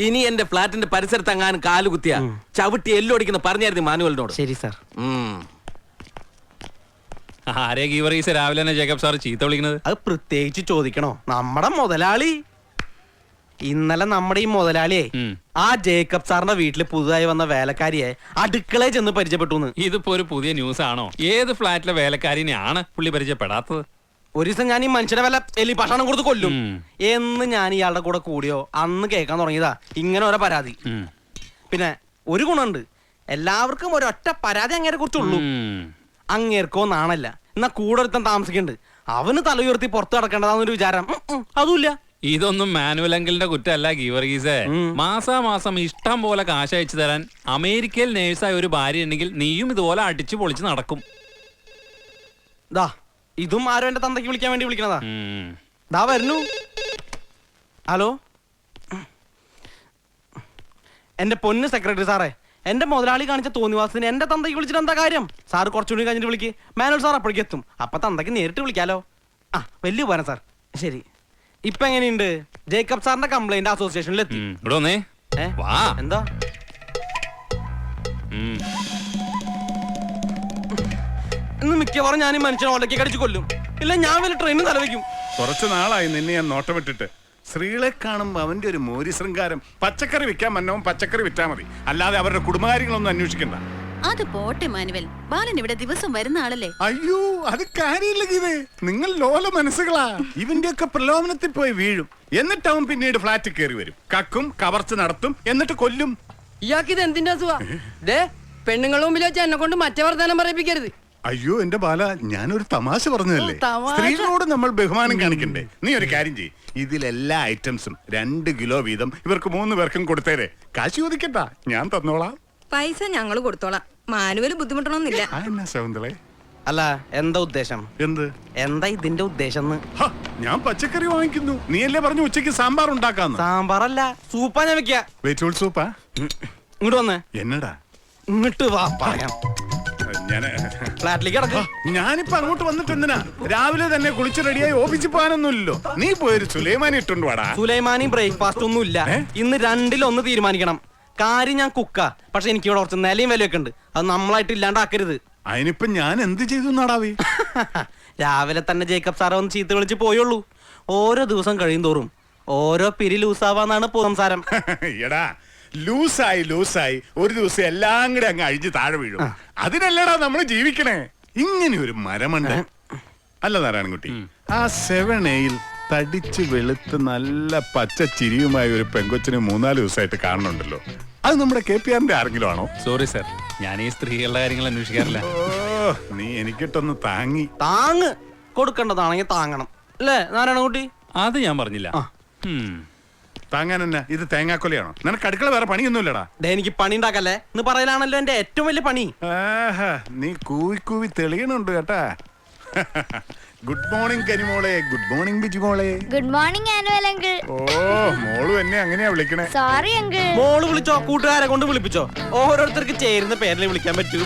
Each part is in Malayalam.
ഇനി എന്റെ ഫ്ലാറ്റിന്റെ പരിസരത്ത് എങ്ങാനും കാലുകുത്തിയ ചവിട്ടി എല്ലൊടിക്കുന്ന പറഞ്ഞായിരുന്നു മാനുവലിനോട്. ശരി സാർ. ആരെ ഗീവറീസ് രാവിലെ തന്നെ ജേക്കബ് സാർ ചീത്ത വിളിക്കുന്നത്? അത് പ്രത്യേകിച്ച് ചോദിക്കണോ? നമ്മുടെ മുതലാളി. ഇന്നലെ നമ്മുടെ ഈ മുതലാളിയെ ആ ജേക്കബ് സാറിന്റെ വീട്ടില് പുതുതായി വന്ന വേലക്കാരിയെ അടുക്കളയിൽ ചെന്ന് പരിചയപ്പെട്ടു. ഇതിപ്പോ ഒരു പുതിയ ന്യൂസ് ആണോ? ഏത് ഫ്ലാറ്റിലെ വേലക്കാരിനെയാണ് പുള്ളി പരിചയപ്പെടാത്തത്? ഒരു ദിവസം ഞാൻ ഈ മനുഷ്യനെ വല്ല എലി ഭക്ഷണം കൊടുത്ത് കൊല്ലും എന്ന് ഞാൻ ഇയാളുടെ കൂടെ കൂടിയോ അന്ന് കേൾക്കാൻ തുടങ്ങിയതാ ഇങ്ങനെ ഓരോ പരാതി. പിന്നെ ഒരു ഗുണമുണ്ട്, എല്ലാവർക്കും ഒരൊറ്റ പരാതി അങ്ങേരെ കുറിച്ചുള്ളൂ. അങ്ങേർക്കോ നാണല്ല, എന്നാ കൂടെ ഒരുത്തൻ താമസിക്കുന്നുണ്ട്, അവന് തല ഉയർത്തി പുറത്ത് കിടക്കേണ്ടതാന്നൊരു വിചാരം അതുമില്ല. ഇതൊന്നും മാനുവൽ അങ്കിളിന്റെ കുറ്റമല്ല ഗീവർഗീസേ. മാസാമാസം ഇഷ്ടം പോലെ കാശ് അയച്ചു തരാൻ അമേരിക്കയിൽ നേഴ്സായ ഒരു ഭാര്യ ഉണ്ടെങ്കിൽ നീയും ഇതുപോലെ അടിച്ചു പൊളിച്ച് നടക്കും. ദാ ഇതും ആരോ എന്റെ തന്തയ്ക്ക് വിളിക്കാൻ വേണ്ടി വിളിക്കണതാ. ദാ വരുന്നു. ഹലോ, എന്റെ പൊന്ന് സെക്രട്ടറി സാറേ, എന്റെ മുതലാളി കാണിച്ച തോന്നിവാസത്തിന് എന്റെ തന്തയ്ക്ക് വിളിച്ചിട്ട് എന്താ കാര്യം? സാറ് കുറച്ചുകൂടി കഴിഞ്ഞിട്ട് വിളിക്ക്. മാനുവൽ സാർ അപ്പോഴേക്ക് എത്തും. അപ്പൊ തന്തയ്ക്ക് നേരിട്ട് വിളിക്കാലോ. ആ വലിയ ഉപകാരം സാർ. ശരി. ഇപ്പൊ എങ്ങനെയുണ്ട്? ജേക്കബ് സാറിന്റെ കംപ്ലൈന്റ് അസോസിയേഷനിൽ എത്തി. എന്താ ഇന്ന് മിക്കവാറും ഞാൻ ഈ മനുഷ്യനെ ഒലക്കി കടിച്ചു കൊല്ലും. ഇല്ല ഞാൻ വല്ല ട്രെയിനിൽ തലവെക്കും. കുറച്ചു നാളായി നിന്നെ ഞാൻ നോട്ടമിട്ടിട്ട്. സ്ത്രീകളെ കാണുമ്പോ അവന്റെ ഒരു മോരി ശൃംഗാരം. പച്ചക്കറി വിൽക്കാൻ മന്നവും പച്ചക്കറി വിറ്റാ മതി, അല്ലാതെ അവരുടെ കുടുംബകാര്യങ്ങളൊന്നും അന്വേഷിക്കണ്ട. അത് പോട്ടെ മാനുവൽ, ബാലൻ ഇവിടെ ദിവസം വരുന്ന ആളല്ലേ? അയ്യോ അത് കാര്യമില്ല ഗീതേ, നിങ്ങൾ ലോല മനസ്സുകളാ. ഇവന്റെ ഒക്കെ പ്രലോഭനത്തിൽ പോയി വീഴും, എന്നിട്ട് അവൻ പിന്നീട് ഫ്ലാറ്റിൽ കയറി വരും, കക്കും കവർച്ച നടത്തും, എന്നിട്ട് കൊല്ലും. ഇയാൾക്കിത് എന്തിന്റെ അസുഖ? പെണ്ണുങ്ങളുടെ മുമ്പിൽ വെച്ച് എന്നെ കൊണ്ട് മറ്റേ വർത്താനം പറയിപ്പിക്കരുത്. അയ്യോ എന്റെ ബാല, ഞാനൊരു തമാശ പറഞ്ഞതല്ലേ. സ്ത്രീകളോട് നമ്മൾ ബഹുമാനം കാണിക്കണ്ടേ? നീ ഒരു കാര്യം ചെയ്യ്, ഇതിലെല്ലാ ഐറ്റംസും 2 കിലോ വീതം ഇവർക്ക് 3 പേർക്കും കൊടുത്തേരെ. കാശ് ചോദിക്കട്ടാ, ഞാൻ തന്നോളാം. പൈസ ഞങ്ങൾ കൊടുത്തോളാം, മാനുവൽ ബുദ്ധിമുട്ടണമെന്നില്ല. സൗന്ദര്യ അല്ല എന്താ ഉദ്ദേശം? എന്താ ഇതിന്റെ ഉദ്ദേശം? ഞാൻ പച്ചക്കറി വാങ്ങിക്കുന്നു, നീയല്ലേ പറഞ്ഞു ഉച്ചക്ക് സാമ്പാർ ഉണ്ടാക്കാന്ന്. സാമ്പാറല്ല, സൂപ്പാ ഞാൻ വെക്കാ. വെജിറ്റബിൾ സൂപ്പാ? ഇങ്ങോട്ട് വന്നേ. എന്നടാ? ഇങ്ങോട്ട് വാ പറയാം. ഫ്ലാറ്റിലേക്ക് കിടക്ക. ഞാനിപ്പോ അങ്ങോട്ട് വന്നിട്ട് എന്തിനാ? രാവിലെ തന്നെ കുളിച്ച് റെഡിയായി ഓഫീസിൽ പോകാനൊന്നുമില്ലോ. നീ പോയൊരു സുലൈമാനി ഇട്ടുണ്ട് വാടാ. സുലൈമാനി ബ്രേക്ക്ഫാസ്റ്റ് ഒന്നും ഇല്ല. ഇന്ന് 2-ൽ-1 തീരുമാനിക്കണം. കാര്യം ഞാൻ കുക്കാ, പക്ഷെ എനിക്ക് ഇവിടെ കുറച്ച് നിലയും വിലയൊക്കെ ഉണ്ട്, അത് നമ്മളായിട്ട് ഇല്ലാണ്ടാക്കരുത്. അതിനിപ്പോ ഞാൻ എന്ത് ചെയ്തു നാടാവേ? രാവിലെ തന്നെ ജേക്കബ് സാറെ ഒന്ന് ചീത്ത വിളിച്ച് പോയുള്ളൂ. ഓരോ ദിവസം കഴിയും തോറും ഓരോ പിരി ലൂസാവാന്നാണ് സംസാരം. എടാ ലൂസായി ഒരു ദിവസം എല്ലാം കൂടെ അങ്ങ് അഴിഞ്ഞ് താഴെ വീഴും. അതിനല്ലടാ നമ്മൾ ജീവിക്കണേ. ഇങ്ങനെ ഒരു മരമുണ്ട് അല്ല നാരായണൻകുട്ടി? ആ 7A തടിച്ച് വെളുത്ത് നല്ല പച്ച ചിരിയുമായ ഒരു പെങ്കൊച്ചിനെ 3-4 ദിവസമായിട്ട് കാണുന്നുണ്ടല്ലോ. അത് നമ്മുടെ KPRന്റെ ആരെങ്കിലും ആണോ? സോറി സർ, ഞാൻ ഈ സ്ത്രീകളുടെ കാര്യങ്ങൾ അന്വേഷിക്കാറില്ല. ഓ നീ എനിക്കിട്ടൊന്ന് താങ്ങ് കൊടുക്കേണ്ടതാണെങ്കിൽ താങ്ങണം അല്ലേ നാരായണൻകുട്ടി? അത് ഞാൻ പറഞ്ഞില്ല. താങ്ങാൻ തന്നെ ഇത് തേങ്ങാക്കൊലയാണോ? നിനക്ക് അടുക്കള വേറെ പണിയൊന്നുമില്ലടാ. എനിക്ക് പണി ഉണ്ടാക്കല്ലേ എന്ന് പറയലാണല്ലോ എന്റെ ഏറ്റവും വലിയ പണി. നീ കൂവി തെളിയണുണ്ട് കേട്ടാ. ഗുഡ് മോർണിംഗ് കരിമോളെ. ഗുഡ് മോർണിംഗ് ബിജു മോളെ. ഗുഡ് മോർണിംഗ് ആനുവൽ അങ്കിൾ. ഓ മോളു എന്നെ അങ്ങനെയാ വിളിക്കണേ. Sorry uncle. മോള് വിളിച്ചോ, കൂട്ടുകാരെ കൊണ്ട് വിളിപ്പിച്ചോ, ഓരോരുത്തർക്ക് ചേരുന്ന പേരിൽ വിളിക്കാൻ പറ്റൂ.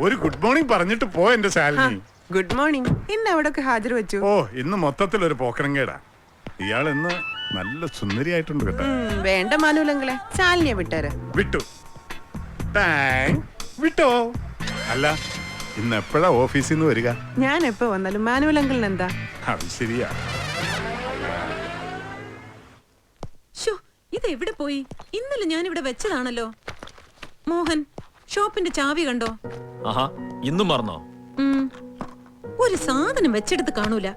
ഒരു ഗുഡ് മോർണിംഗ് പറഞ്ഞിട്ട് പോ എന്റെ ശാലിനി. Good morning. ഇന്ന് എവിടൊക്കെ ഹാജർ വെച്ചു? ഓ ഇന്ന് മൊത്തത്തിൽ ഒരു പോക്കരങ്കേടാ. ഇയാൾ ഇന്ന് നല്ല സുന്ദരിയായിട്ടുണ്ട് കേട്ടോ. വേണ്ട മാനുവലങ്ങളെ, ശാലിനിയെ വിട്ടേര്. വിട്ടു. വിട്ടോ? അല്ല ഇന്ന് എപ്പോഴാ ഓഫീസിൽ നിന്ന് വരിക? ഞാൻ എപ്പോ വന്നാലും മാനുവലങ്ങളിന് എന്താ? അത് ശരിയാ. ഇത് എവിടെ പോയി? ഇന്നലെ ഞാൻ ഇവിടെ വെച്ചതാണല്ലോ. മോഹൻ, ഷോപ്പിന്റെ ചാവി കണ്ടോ? ഇന്നും മറന്നോ? ഒരു സാധനം വെച്ചെടുത്ത് കാണൂല.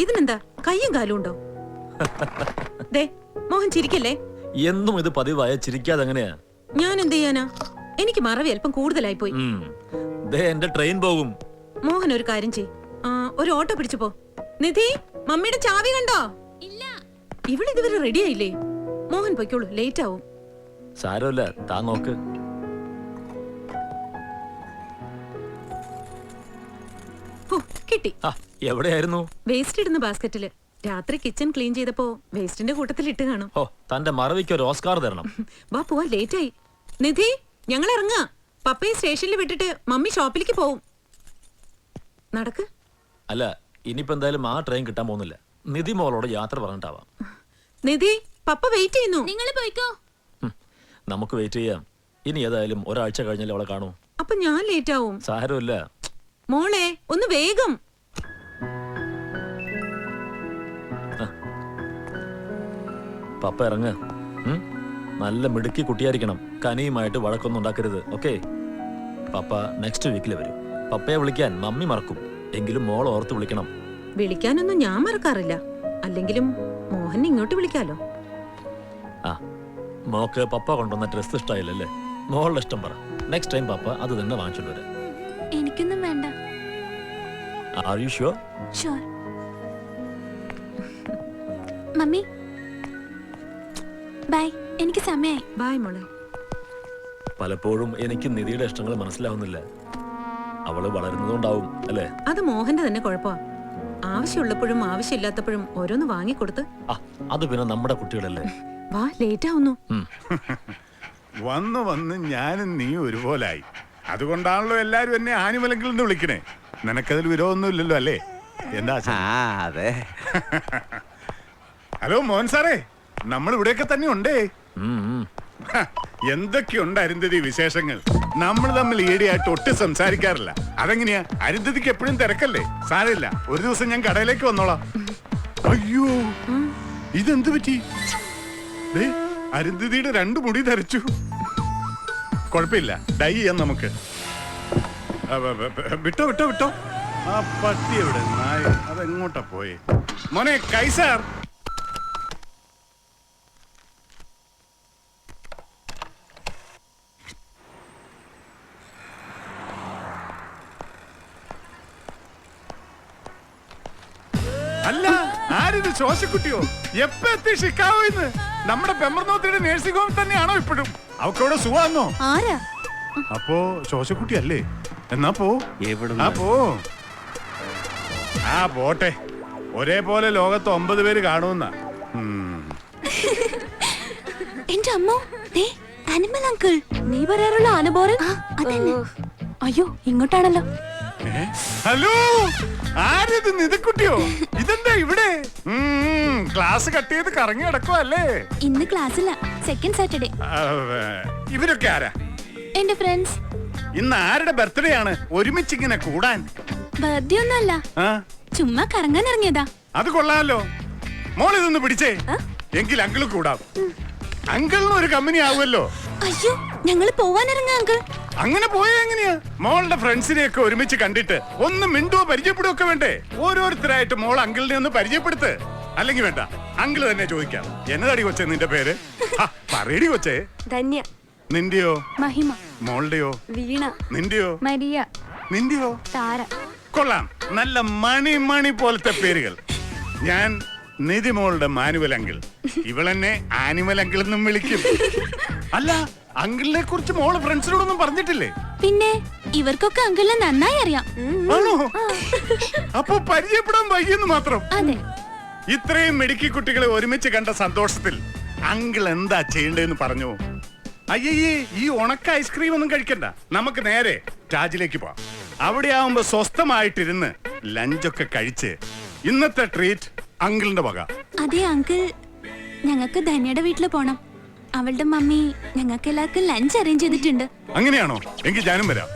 ഇതിനെന്താ കയ്യും കാലും ഉണ്ടോ? ദേ മോഹൻ ചിരിക്കല്ലേ. എന്നും ഇത് പതിവായ ചിരിക്കാതെ എങ്ങനെയാ? ഞാൻ എന്ത് ചെയ്യാനാ? എനിക്ക് മറവി അല്പം കൂടുതലായി പോയി. എന്റെ ട്രെയിൻ പോകും. മോഹൻ ഒരു കാര്യം ചെയ്, ഒരു ഓട്ടോ പിടിച്ചു പോ. നിധി, മമ്മിയുടെ ചാവി കണ്ടോ? ഇല്ല. ഇവിടെ ഇതുവരെ റെഡി ആയില്ലേ? മോഹൻ പൊയ്ക്കോളൂ, ലേറ്റ് ആവും. സാരമില്ല, താ നോക്ക്. കിട്ടി. എവിടെയായിരുന്നു? വേസ്റ്റ് ഇടുന്ന ബാസ്ക്കറ്റില്. രാത്രി കിച്ചൺ ക്ലീൻ ചെയ്തപ്പോ വേസ്റ്റിന്റെ കൂട്ടത്തിൽ ഇട്ട് കാണും. തന്റെ മറവിക്ക് ഒരു ഓസ്കാർ തരണം. വാ പോവാ, ലേറ്റ് ആയി. നിധി, ഞങ്ങൾ ഇറങ്ങാ. പപ്പയെ സ്റ്റേഷനിൽ വിട്ടിട്ട് മമ്മി ഷോപ്പിലേക്ക് പോവും. നടക്ക്. അല്ല ഇനിയിപ്പോ എന്തായാലും ആ ട്രെയിൻ കിട്ടാൻ പോകുന്നില്ല. നിധി മോളോട് യാത്ര പറഞ്ഞിട്ടാവാം. നിധി, പപ്പ വെയിറ്റ് ചെയ്യുന്നു. നിങ്ങൾ പോയിക്കോ. നമുക്ക് വെയിറ്റ് ചെയ്യാം. ഇനി ഏതായാലും ഒരാഴ്ച കഴിഞ്ഞാലേ അവളെ കാണൂ. അപ്പൊ ഞാൻ ലേറ്റ് ആവും. സാരമില്ല. മോളെ ഒന്ന് വേഗം. പപ്പ ഇറങ്ങ. നല്ല മിടുക്കി കുട്ടിയായിരിക്കണം. കനിയുമായിട്ട് വഴക്കൊന്നും ഉണ്ടാക്കരുത്. ഓക്കെ? പപ്പ നെക്സ്റ്റ് വീക്കിൽ വരും. പപ്പയെ വിളിക്കാൻ മമ്മി മറക്കും. എങ്കിലും മോൾ ഓർത്ത് വിളിക്കണം. വിളിക്കാനൊന്നും ഞാൻ മറക്കാറില്ല. അല്ലെങ്കിലും മോഹൻ ഇങ്ങോട്ട് വിളിക്കാലോ. ആ മോക്ക് പപ്പ കൊണ്ടുവന്ന ഡ്രസ് ഇഷ്ടമായില്ലല്ലേ? മോളുടെ ഇഷ്ടം പറ. നെക്സ്റ്റ് ടൈം പപ്പ അത് തന്നെ വാങ്ങിച്ചോണ്ട് വരാം. എനിക്കൊന്നും വേണ്ട. Are you sure? Sure. Mummy bye. എനിക്ക് സമയായി. ബൈ മോളെ. പലപ്പോഴും എനിക്ക് നിധിയുടെ ഇഷ്ടങ്ങൾ മനസ്സിലാവുന്നില്ല. അവള് വളരുന്നതുകൊണ്ടാവും അല്ലേ? അത് മോഹന്റെ തന്നെ കുഴപ്പമാ. ആവശ്യമുള്ളപ്പോഴും ആവശ്യമില്ലാത്തപ്പോഴും ഓരോന്ന് വാങ്ങിക്കൊടുത്ത്. അത് പിന്നെ നമ്മുടെ കുട്ടികളല്ലേ. വാ, ലേറ്റ് ആവുന്നു. വന്ന് വന്ന് ഞാനും നീ ഒരുപോലായി. അതുകൊണ്ടാണല്ലോ എല്ലാരും എന്നെ ആനിമലെങ്കിൽ എന്ന് വിളിക്കണേ. നിനക്കതിൽ വിരോധമൊന്നും ഇല്ലല്ലോ അല്ലേ? എന്താ? അതെ. ഹലോ മോഹൻ സാറേ, നമ്മൾ ഇവിടെയൊക്കെ തന്നെ ഉണ്ടേ. എന്തൊക്കെയുണ്ട് അരുന്ധതി വിശേഷങ്ങൾ? നമ്മൾ തമ്മിൽ ഈടെയായിട്ട് ഒട്ടും സംസാരിക്കാറില്ല. അതെങ്ങനെയാ? അരുന്ധതിക്ക് എപ്പോഴും തിരക്കല്ലേ? സാരമില്ല, ഒരു ദിവസം ഞാൻ കടയിലേക്ക് വന്നോളാം. അയ്യോ, ഇതെന്ത് പറ്റി? അരുന്ധതിയുടെ 2 മുടി ധരിച്ചു. കുഴപ്പമില്ല, ഡൈ ചെയ്യാം നമുക്ക്. വിട്ടോ വിട്ടോ വിട്ടോ. ആ പട്ടി എവിടെ? നായ അതെങ്ങോട്ടാ പോയെ? മോനെ കൈസാർ. അല്ല, ആരിത്? ശോശക്കുട്ടിയോ? എപ്പ എത്തി ഷിക്കാഗോ? ഇന്ന് നമ്മുടെ പെമ്പർനോത്തിയുടെ നേഴ്സിംഗ് ഹോം തന്നെയാണോ ഇപ്പോഴും? അവക്കവിടെ സുഖാന്നോ? ആരാ? അപ്പോ ശോശക്കുട്ടി അല്ലേ? എന്നാ പോ. പോ. ആ പോട്ടെ. ഒരേപോലെ ലോകത്ത് 9 പേര് കാണുന്ന. എന്റെ അമ്മോ, അനിമൽ അങ്കിൾ. നീ പറയാറുള്ള ആനബോറൻ? അയ്യോ, ഇങ്ങോട്ടാണല്ലോ. ഹലോ, ആരിത്? നിധിക്കുട്ടിയോ? ഇതെന്താ ഇവിടെ? ക്ലാസ് കട്ട് ചെയ്ത് കറങ്ങി കിടക്കുവല്ലേ? ഇന്ന് ക്ലാസ്സില്ല, സെക്കൻഡ് സാറ്റർഡേ. ഇവരൊക്കെ ആരാ? എന്റെ ഫ്രണ്ട്സ്. ഇന്ന് ആരുടെ ബർത്ത്ഡേ ആണ്? ഒരുമിച്ച് ഇങ്ങനെ കൂടാൻ? ബർത്ത്ഡേ ഒന്നല്ല, ചുമ്മാ കറങ്ങാൻ ഇറങ്ങിയതാ. അത് കൊള്ളാലോ. മോൾ ഇതൊന്ന് പിടിച്ചേ. എങ്കിൽ അങ്കിള് കൂടാം. അങ്കിളിന് ഒരു കമ്പനി ആവുമല്ലോ. അയ്യോ, ഞങ്ങള് പോവാൻ ഇറങ്ങാ അങ്കിൾ. അങ്ങനെ പോയാ എങ്ങനെയാ? മോളുടെ ഫ്രണ്ട്സിനെയൊക്കെ ഒരുമിച്ച് കണ്ടിട്ട് ഒന്ന് മിണ്ടുവോ പരിചയപ്പെടുകയോ ഒക്കെ വേണ്ടേ? ഓരോരുത്തരായിട്ട് മോൾ അങ്കിളിനെ ഒന്ന് പരിചയപ്പെടുത്ത്. അല്ലെങ്കിൽ വേണ്ട, അങ്കിള് തന്നെ ചോദിക്കാം. എന്നതാടി കൊച്ചേ നിന്റെ പേര്? പറയടി കൊച്ചേ. ധന്യ. നിന്റെയോ? മഹിമ. മോളുടെയോ? വീണ. നിന്റെയോ? മരിയ. നിന്റെയോ? താര. കൊള്ളാം, നല്ല മണി പോലത്തെ പേരുകൾ. ഞാൻ നിധി മോളുടെ മാനുവൽ അങ്കിൾ. ഇവളെന്നെ ആനിമൽ അങ്കിൾ എന്നും വിളിക്കും. അല്ല, അങ്കിളിനെ കുറിച്ച് മോള് ഫ്രണ്ട്സിനോടൊന്നും പറഞ്ഞിട്ടില്ലേ? പിന്നെ ഇവർക്കൊക്കെ അങ്കിളിനെ നന്നായി അറിയാം. ആണോ? അപ്പൊ പരിചയപ്പെടാൻ വൈകിയെന്ന് മാത്രം. അതെ. ഇത്രയും മിടുക്കി കുട്ടികളെ ഒരുമിച്ച് കണ്ട സന്തോഷത്തിൽ അങ്കിൾ എന്താ ചെയ്യേണ്ടതെന്ന് പറഞ്ഞു. അയ്യേ, ഈ ഉണക്ക ഐസ്ക്രീം ഒന്നും കഴിക്കണ്ട. നമുക്ക് നേരെ ടാജിലേക്ക് പോവാം. അവിടെ ആവുമ്പോ സ്വസ്ഥമായിട്ടിരുന്ന് ലഞ്ചൊക്കെ കഴിച്ച് ഇന്നത്തെ ട്രീറ്റ് അങ്കിളിന്റെ വക. അതെ അങ്കിൾ, ഞങ്ങൾക്ക് ധന്യയുടെ വീട്ടിൽ പോണം. അവളുടെ മമ്മി ഞങ്ങൾക്ക് എല്ലാവർക്കും ലഞ്ച് അറേഞ്ച് ചെയ്തിട്ടുണ്ട്. അങ്ങനെയാണോ? എങ്കിൽ ഞാനും വരാം.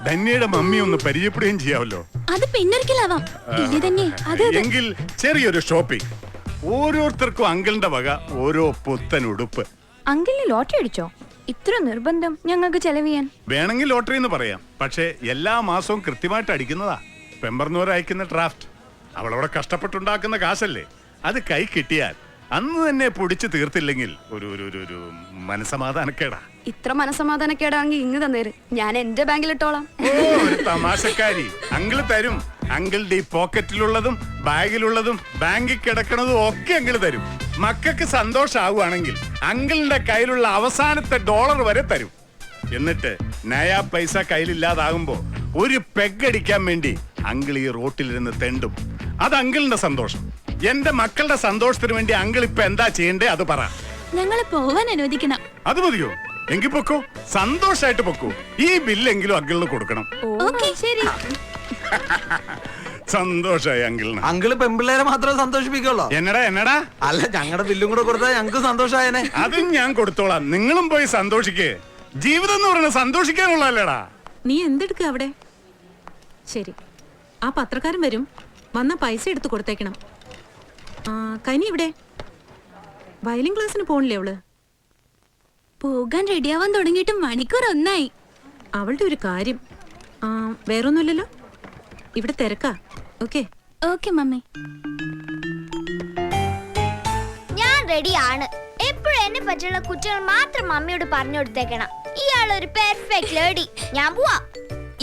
ധന്യയുടെ മമ്മി ഒന്ന് പരിചയപ്പെടുകയും ചെയ്യാമല്ലോ. അത് പിന്നൊരിക്കലാവാം. എങ്കിൽ ചെറിയൊരു ഷോപ്പിംഗ്. ഓരോരുത്തർക്കും അങ്കിളിന്റെ വക ഓരോ പുത്തൻ ഉടുപ്പ്. അങ്കിളിന് ലോട്ടറി അടിച്ചോ? ഇത്ര നിർബന്ധം ഞങ്ങൾക്ക് ചെലവ് ചെയ്യാൻ? വേണമെങ്കിൽ ലോട്ടറി എന്ന് പറയാം. പക്ഷെ എല്ലാ മാസവും കൃത്യമായിട്ട് അടിക്കുന്നതാ. പെമ്പർന്നൂർ അയക്കുന്ന ഡ്രാഫ്റ്റ്. അവളവിടെ കഷ്ടപ്പെട്ടുണ്ടാക്കുന്ന കാശല്ലേ? അത് കൈ കിട്ടിയാൽ അന്ന് തന്നെ പൊടിച്ചു തീർത്തില്ലെങ്കിൽ ഒരു മനസമാധാനക്കേടാ. ഇത്ര മനസമാധാനക്കേടാണെങ്കിൽ ഇങ്ങ് തന്നേര്, ഞാൻ എന്റെ ബാങ്കിലിട്ടോളാം. ഒരു തമാശക്കാരി. അങ്കിള് തരും. അങ്കിളുടെ ഈ പോക്കറ്റിലുള്ളതും ബാഗിലുള്ളതും ബാങ്കിൽ കിടക്കണതും ഒക്കെ അങ്കിള് തരും. മക്കൾക്ക് സന്തോഷാവുകയാണെങ്കിൽ അങ്കിളിന്റെ കയ്യിലുള്ള അവസാനത്തെ ഡോളർ വരെ തരും. എന്നിട്ട് നയാ പൈസ കയ്യിലില്ലാതാകുമ്പോ ഒരു പെഗടിക്കാൻ വേണ്ടി അങ്കിൾ ഈ റോട്ടിലിരുന്ന് തെണ്ടും. അത് അങ്കിളിന്റെ സന്തോഷം. എന്റെ മക്കളുടെ സന്തോഷത്തിന് വേണ്ടി അങ്കിൾ ഇപ്പൊ എന്താ ചെയ്യണ്ടേ അത് പറ. ഞങ്ങളെ പോവാൻ അനുവദിക്കണം. അത് മതിയോ? എങ്കിൽ പൊക്കോ, സന്തോഷായിട്ട് പൊക്കോ. ഈ ബില്ലെങ്കിലും അങ്കിളിന് കൊടുക്കണം. ഓക്കേ, ശരി. സന്തോഷായി അങ്കിളിന്. അങ്കിള് പെമ്പിള്ളേരെ മാത്രമേ സന്തോഷിപ്പിക്കുള്ളൂ. എന്നടാ അല്ല, ഞങ്ങളുടെ ബില്ലും കൂടെ കൊടുത്താൽ ഞങ്ങക്ക് സന്തോഷായനെ. അതും ഞാൻ കൊടുത്തോളാം. നിങ്ങളും പോയി സന്തോഷിക്കേ. ജീവിതം എന്ന് പറയുന്നത് സന്തോഷിക്കാനുള്ളല്ലേടാ. നീ എന്തെടുക്കുക അവിടെ? ശരി, ആ പത്രക്കാരൻ വരും, വന്ന പൈസ എടുത്ത് കൊടുത്തേക്കണം. കനി ഇവിടെ വയലിൻ ക്ലാസ്സിന് പോണില്ലേ അവള്? പോകാൻ റെഡിയാവാൻ തുടങ്ങിയിട്ട് മണിക്കൂർ ഒന്നായി. അവളുടെ ഒരു കാര്യം. വേറൊന്നുമില്ലല്ലോ, ഇവിടെ തിരക്കാ. Okay okay mummy. ഞാൻ റെഡിയാണ്. എപ്പോഴും എന്നെ പറ്റിയുള്ള കുറ്റങ്ങൾ മാത്രം മമ്മിയോട് പറഞ്ഞു കൊടുത്തേക്കണം. ഇയാളൊരു പെർഫെക്റ്റ് ലേഡി. ഞാൻ പോവാ.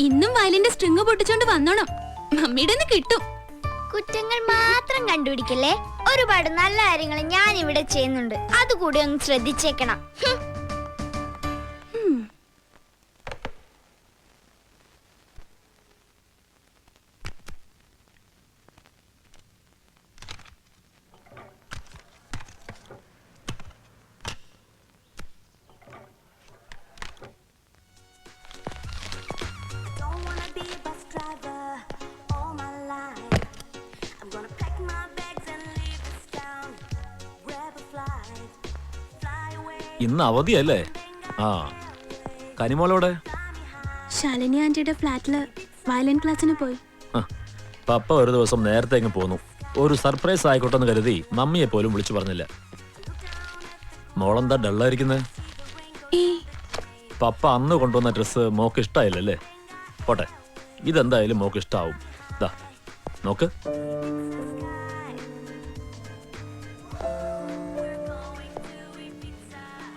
ഇന്നും വയലിന്റെ സ്ട്രിങ് പൊട്ടിച്ചോണ്ട് വന്നോണം, മമ്മിയുടെ കിട്ടും. കുറ്റങ്ങൾ മാത്രം കണ്ടുപിടിക്കല്ലേ. ഒരുപാട് നല്ല കാര്യങ്ങൾ ഞാൻ ഇവിടെ ചെയ്യുന്നുണ്ട്, അതുകൂടി ഒന്ന് ശ്രദ്ധിച്ചേക്കണം. ഇന്ന് അവധിയല്ലേ? ആ, കനിമോളോടെ? ശാലിനി ആന്റിയുടെ ഫ്ലാറ്റില് വയലിൻ ക്ലാസ്സിന് പോയി. പപ്പ ഒരു ദിവസം നേരത്തെ അങ്ങ് പോന്നു. ഒരു സർപ്രൈസ് ആയിക്കോട്ടെ എന്ന് കരുതി മമ്മിയെ പോലും വിളിച്ചു പറഞ്ഞില്ല. മോളെന്താ ഡള്ളായിരിക്കുന്നേ? പപ്പ അന്ന് കൊണ്ടുവന്ന ഡ്രസ്സ് മോക്ക് ഇഷ്ടായില്ലല്ലേ? പോട്ടെ, ഇതെന്തായാലും മോക്ക് ഇഷ്ടാവും. ദാ നോക്ക്.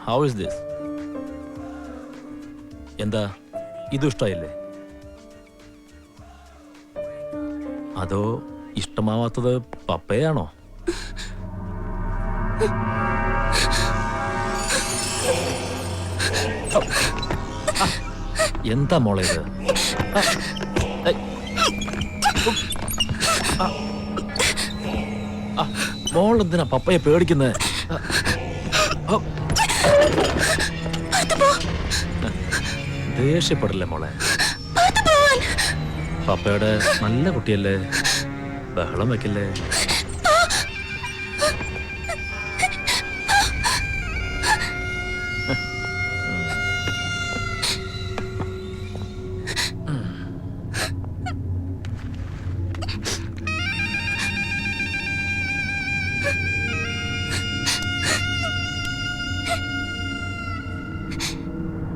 How is this? എന്താ, ഇത് ഇഷ്ടായില്ലേ? അതോ ഇഷ്ടമാവാത്തത് പപ്പയാണോ? എന്താ മോളെ ഇത്? മോൾ എന്തിനാ പപ്പയെ പേടിക്കുന്നേ? ദേഷ്യപ്പെടില്ലേ മോളെ? പപ്പയുടെ നല്ല കുട്ടിയല്ലേ, ബഹളം വെക്കില്ലേ?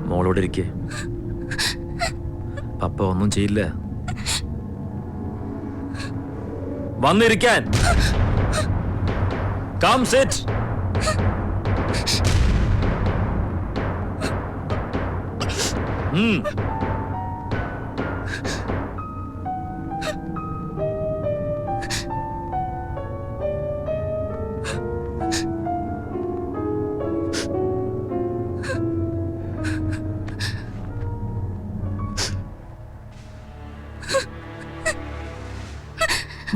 മോളോട് ഇരിക്കേ, പപ്പ ഒന്നും ചെയ്യില്ല. വന്നിരിക്കാൻ. Come sit.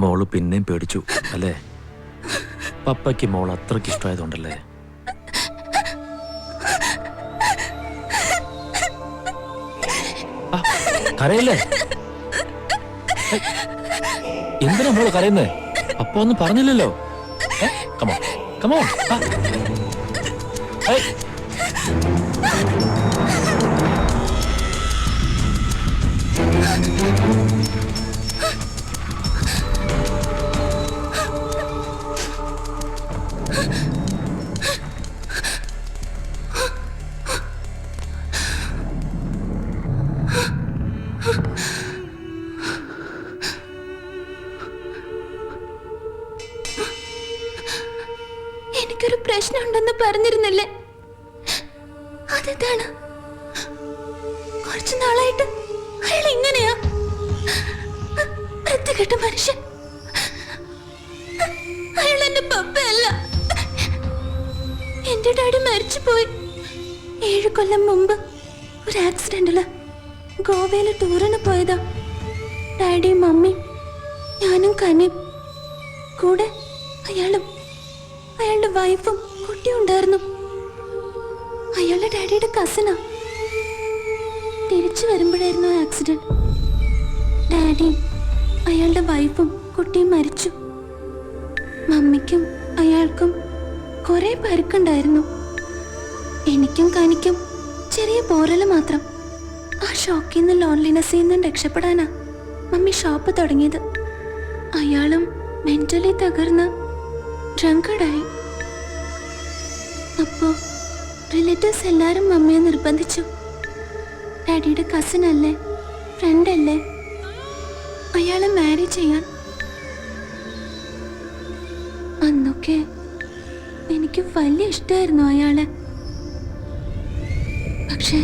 മോള് പിന്നെയും പേടിച്ചു അല്ലേ? പപ്പയ്ക്ക് മോൾ അത്രയ്ക്ക് ഇഷ്ടമായതുകൊണ്ടല്ലേ? കരയല്ലേ? എന്തിനാ മോള് കരയുന്നേ? പപ്പ ഒന്നും പറഞ്ഞില്ലല്ലോ. Come on come on. എനിക്കൊരു പ്രശ്നമുണ്ടെന്ന് പറഞ്ഞിരുന്നില്ലേ? അതെന്താണ്? കുറച്ചു നാളായിട്ട് അയാൾ ഇങ്ങനെയാ. വൃത്തികെട്ട മനുഷ്യൻ. അയാൾ എന്റെ പപ്പയല്ല. എന്റെ ഡാഡി മരിച്ചുപോയി 7 കൊല്ലം മുമ്പ് ഒരു ആക്സിഡന്റില്. ഗോവയില് ടൂറിന് പോയതാ. ഡാഡിയും മമ്മി, ഞാനും കനിയും കൂടെ. അയാളുടെ വൈഫും കുട്ടിയും ഉണ്ടായിരുന്നു. അയാളുടെ ഡാഡിയുടെ കസിനാ. തിരിച്ചു വരുമ്പോഴായിരുന്നു ആക്സിഡന്റ്. ഡാഡിയും അയാളുടെ വൈഫും കുട്ടിയും മരിച്ചു. മമ്മിക്കും അയാൾക്കും കുറെ പരുക്കുണ്ടായിരുന്നു. എനിക്കും കനിക്കും ചെറിയ പോറല് മാത്രം. ആ ഷോക്കിൽ നിന്ന് ലോൺലിനെസ്സിൽ നിന്നും രക്ഷപ്പെടാനാ മമ്മി ഷോപ്പ് തുടങ്ങിയത്. അയാളും മെന്റലി തകർന്ന് ഡ്രങ്കഡായി. അപ്പോ റിലേറ്റീവ്സ് എല്ലാരും മമ്മിയെ നിർബന്ധിച്ചു. ഡാഡിയുടെ കസിൻ അല്ലേ, ഫ്രണ്ട് അല്ലേ, അയാളെ മാരി ചെയ്യാൻ. അന്നൊക്കെ എനിക്ക് വലിയ ഇഷ്ടമായിരുന്നു അയാളെ. പക്ഷേ